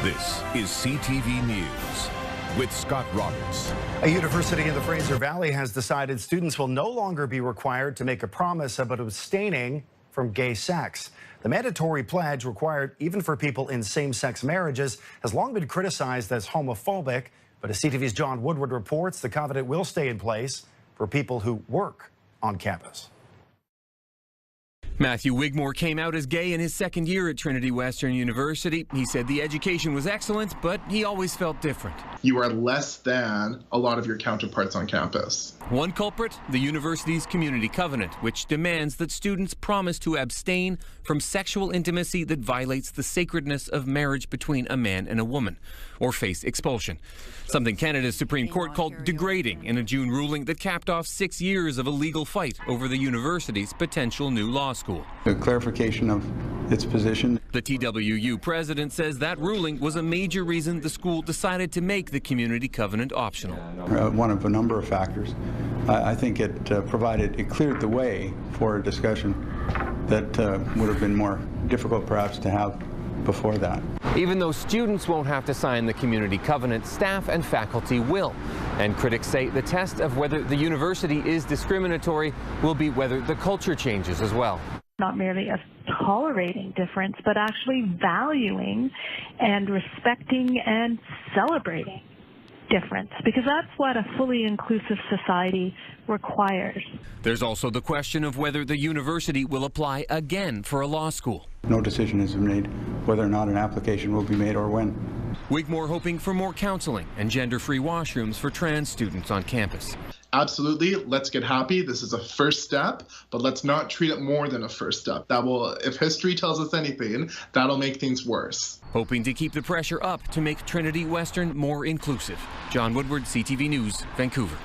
This is CTV News with Scott Roberts. A university in the Fraser Valley has decided students will no longer be required to make a promise about abstaining from gay sex. The mandatory pledge, required even for people in same-sex marriages, has long been criticized as homophobic. But as CTV's John Woodward reports, the covenant will stay in place for people who work on campus. Matthew Wigmore came out as gay in his second year at Trinity Western University. He said the education was excellent, but he always felt different. You are less than a lot of your counterparts on campus. One culprit, the university's community covenant, which demands that students promise to abstain from sexual intimacy that violates the sacredness of marriage between a man and a woman, or face expulsion. Something Canada's Supreme Court called degrading in a June ruling that capped off 6 years of a legal fight over the university's potential new law school. A clarification of its position. The TWU president says that ruling was a major reason the school decided to make the community covenant optional. One of a number of factors. I think it cleared the way for a discussion that would have been more difficult perhaps to have before that. Even though students won't have to sign the community covenant, staff and faculty will. And critics say the test of whether the university is discriminatory will be whether the culture changes as well. Not merely as tolerating difference, but actually valuing and respecting and celebrating difference, because that's what a fully inclusive society requires. There's also the question of whether the university will apply again for a law school. No decision has been made whether or not an application will be made or when. Wigmore hoping for more counseling and gender-free washrooms for trans students on campus. Absolutely, let's get happy. This is a first step, but let's not treat it more than a first step. That will, if history tells us anything, that'll make things worse. Hoping to keep the pressure up to make Trinity Western more inclusive. John Woodward, CTV News, Vancouver.